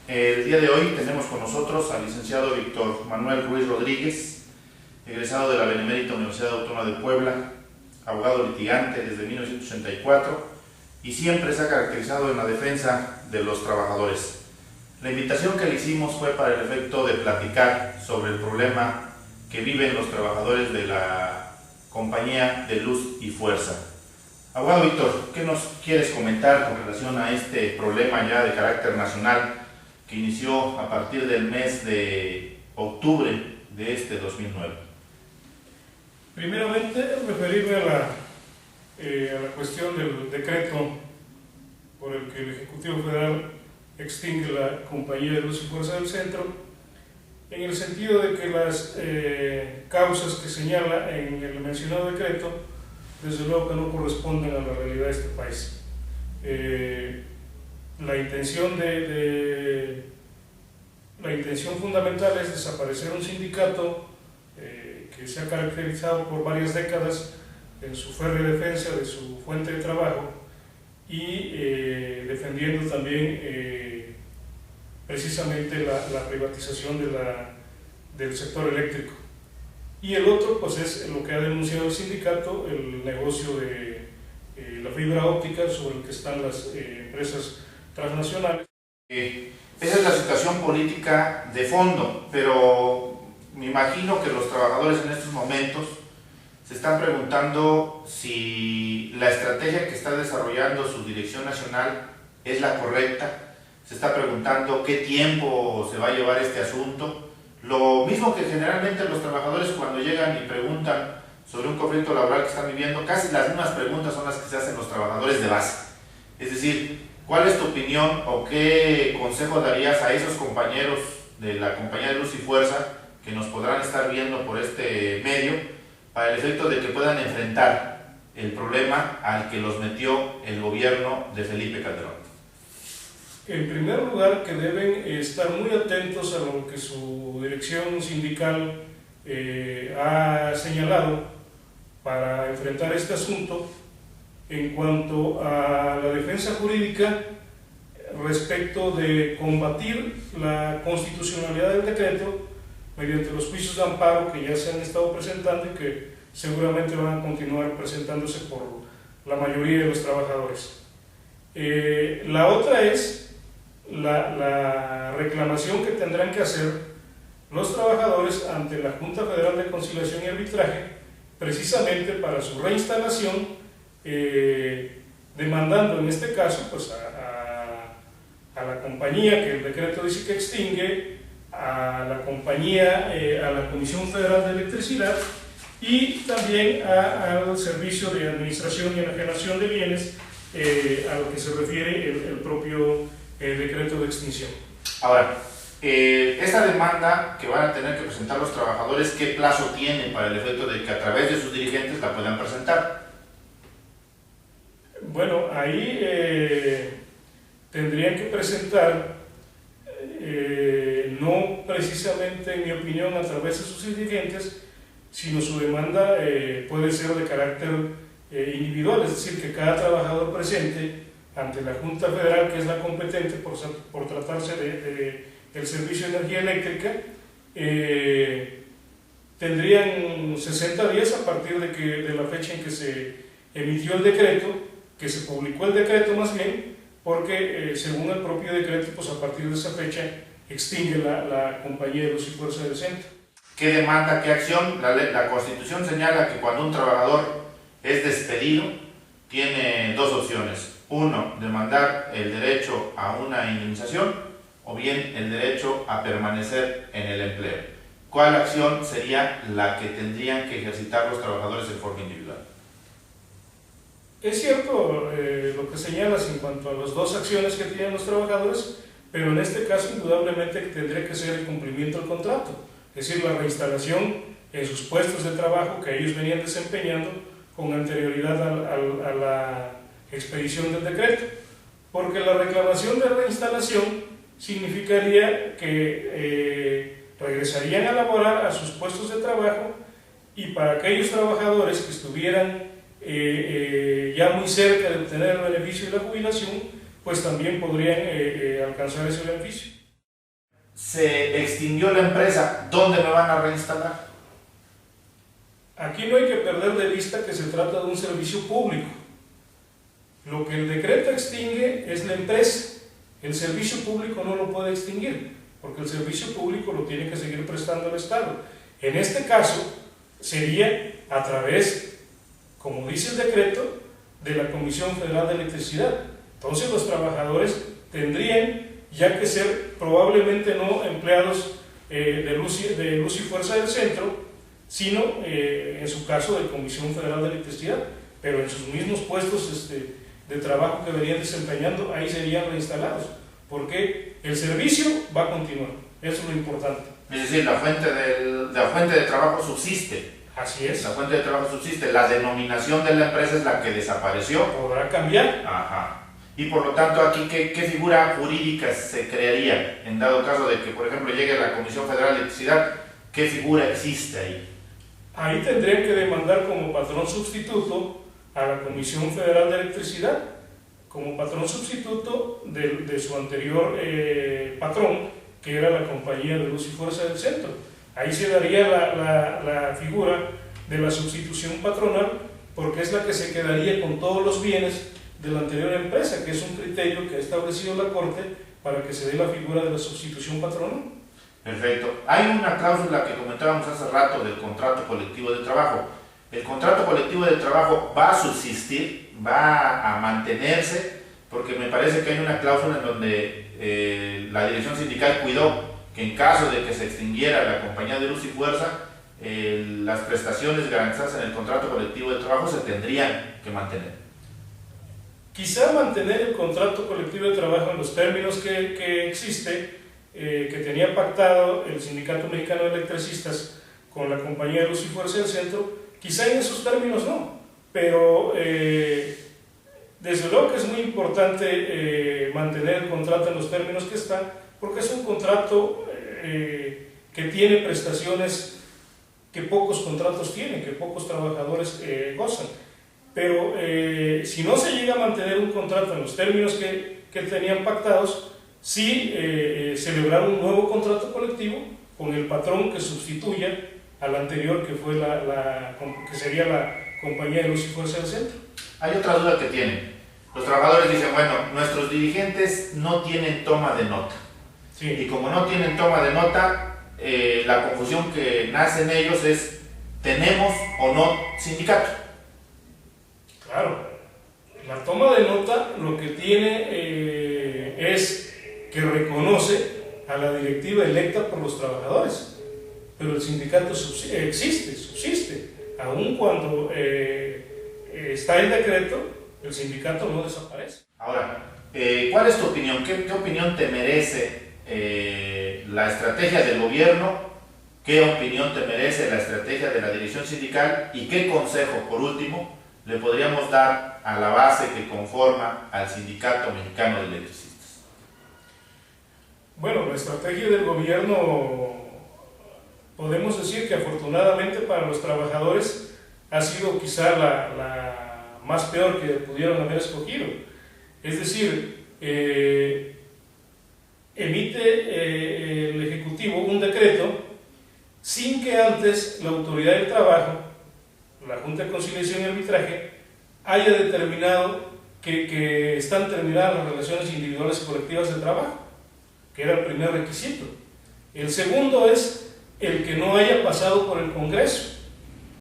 El día de hoy tenemos con nosotros al licenciado Víctor Manuel Ruiz Rodríguez, egresado de la Benemérita Universidad Autónoma de Puebla, abogado litigante desde 1984 y siempre se ha caracterizado en la defensa de los trabajadores. La invitación que le hicimos fue para el efecto de platicar sobre el problema que viven los trabajadores de la compañía de Luz y Fuerza. Abogado Víctor, ¿qué nos quieres comentar con relación a este problema ya de carácter nacional que inició a partir del mes de octubre de este 2009? Primeramente, referirme a la cuestión del decreto por el que el Ejecutivo Federal extingue la Compañía de Luz y Fuerza del Centro, en el sentido de que las causas que señala en el mencionado decreto, desde luego que no corresponden a la realidad de este país. La intención fundamental es desaparecer un sindicato que se ha caracterizado por varias décadas en su férrea defensa de su fuente de trabajo y defendiendo también precisamente la privatización del sector eléctrico. Y el otro pues es lo que ha denunciado el sindicato, el negocio de la fibra óptica sobre el que están las empresas transnacionales. Esa es la situación política de fondo, pero me imagino que los trabajadores en estos momentos se están preguntando si la estrategia que está desarrollando su dirección nacional es la correcta, se está preguntando qué tiempo se va a llevar este asunto. Lo mismo que generalmente los trabajadores cuando llegan y preguntan sobre un conflicto laboral que están viviendo, casi las mismas preguntas son las que se hacen los trabajadores de base. Es decir, ¿cuál es tu opinión o qué consejo darías a esos compañeros de la Compañía de Luz y Fuerza que nos podrán estar viendo por este medio para el efecto de que puedan enfrentar el problema al que los metió el gobierno de Felipe Calderón? En primer lugar, que deben estar muy atentos a lo que su dirección sindical ha señalado para enfrentar este asunto en cuanto a la defensa jurídica respecto de combatir la constitucionalidad del decreto mediante los juicios de amparo que ya se han estado presentando y que seguramente van a continuar presentándose por la mayoría de los trabajadores. La otra es la reclamación que tendrán que hacer los trabajadores ante la Junta Federal de Conciliación y Arbitraje, precisamente para su reinstalación, demandando en este caso pues, a la compañía que el decreto dice que extingue, a la compañía, a la Comisión Federal de Electricidad y también al Servicio de Administración y Enajenación de Bienes, a lo que se refiere el propio decreto de extinción. Ahora, esta demanda que van a tener que presentar los trabajadores, ¿qué plazo tiene para el efecto de que a través de sus dirigentes la puedan presentar? Bueno, ahí tendrían que presentar, no precisamente, en mi opinión, a través de sus dirigentes, sino su demanda puede ser de carácter individual, es decir, que cada trabajador presente ante la Junta Federal, que es la competente por tratarse del servicio de energía eléctrica, tendrían 60 días a partir de la fecha en que se emitió el decreto, que se publicó el decreto más bien, porque según el propio decreto, pues a partir de esa fecha extingue la Compañía de Luz y Fuerza del Centro. ¿Qué demanda, qué acción? La Constitución señala que cuando un trabajador es despedido, tiene dos opciones. Uno, demandar el derecho a una indemnización o bien el derecho a permanecer en el empleo. ¿Cuál acción sería la que tendrían que ejercitar los trabajadores de forma individual? Es cierto lo que señalas en cuanto a las dos acciones que tienen los trabajadores, pero en este caso indudablemente tendría que ser el cumplimiento del contrato, es decir, la reinstalación en sus puestos de trabajo que ellos venían desempeñando con anterioridad a la expedición del decreto, porque la reclamación de reinstalación significaría que regresarían a laborar a sus puestos de trabajo y para aquellos trabajadores que estuvieran ya muy cerca de obtener el beneficio de la jubilación, pues también podrían alcanzar ese beneficio. se extinguió la empresa, ¿dónde me van a reinstalar? Aquí no hay que perder de vista que se trata de un servicio público. Lo que el decreto extingue es la empresa. El servicio público no lo puede extinguir, porque el servicio público lo tiene que seguir prestando el Estado. En este caso, sería a través, como dice el decreto, de la Comisión Federal de Electricidad. Entonces los trabajadores tendrían ya que ser probablemente no empleados de luz y fuerza del centro, sino en su caso de Comisión Federal de Electricidad, pero en sus mismos puestos de trabajo que venían desempeñando, ahí serían reinstalados, porque el servicio va a continuar, eso es lo importante. Es decir, la fuente de trabajo subsiste. Así es. La fuente de trabajo subsiste, la denominación de la empresa es la que desapareció. Podrá cambiar. Ajá. Y por lo tanto, aquí, ¿qué figura jurídica se crearía? En dado caso de que, por ejemplo, llegue la Comisión Federal de Electricidad, ¿qué figura existe ahí? Ahí tendrían que demandar como patrón sustituto a la Comisión Federal de Electricidad, como patrón sustituto de su anterior patrón, que era la Compañía de Luz y Fuerza del Centro. Ahí se daría la figura de la sustitución patronal, porque es la que se quedaría con todos los bienes de la anterior empresa, que es un criterio que ha establecido la Corte para que se dé la figura de la sustitución patronal. Perfecto. Hay una cláusula que comentábamos hace rato del contrato colectivo de trabajo. El contrato colectivo de trabajo va a subsistir, va a mantenerse, porque me parece que hay una cláusula en donde la dirección sindical cuidó que en caso de que se extinguiera la compañía de luz y fuerza, las prestaciones garantizadas en el contrato colectivo de trabajo se tendrían que mantener. Quizá mantener el contrato colectivo de trabajo en los términos que existe, que tenía pactado el Sindicato Mexicano de Electricistas con la Compañía de Luz y Fuerza del Centro, quizá en esos términos no, pero desde luego que es muy importante mantener el contrato en los términos que está, porque es un contrato que tiene prestaciones que pocos contratos tienen, que pocos trabajadores gozan. Pero si no se llega a mantener un contrato en los términos que tenían pactados, sí celebrar un nuevo contrato colectivo con el patrón que sustituya al anterior, que fue que sería la Compañía de Luz y Fuerza del Centro. Hay otra duda que tienen. Los trabajadores dicen, bueno, nuestros dirigentes no tienen toma de nota. Sí. Y como no tienen toma de nota, la confusión que nace en ellos es, ¿tenemos o no sindicato? Claro, la toma de nota lo que tiene es que reconoce a la directiva electa por los trabajadores, pero el sindicato subsiste, aun cuando está el decreto, el sindicato no desaparece. Ahora, ¿cuál es tu opinión? ¿Qué opinión te merece la estrategia del gobierno? ¿Qué opinión te merece la estrategia de la dirección sindical? ¿Y qué consejo, por último, le podríamos dar a la base que conforma al Sindicato Mexicano de Electricistas? Bueno, la estrategia del gobierno, podemos decir que afortunadamente para los trabajadores ha sido quizá la más peor que pudieron haber escogido. Es decir, emite el Ejecutivo un decreto sin que antes la Autoridad del Trabajo, la Junta de Conciliación y Arbitraje, haya determinado que están terminadas las relaciones individuales y colectivas de trabajo, que era el primer requisito. El segundo es el que no haya pasado por el Congreso.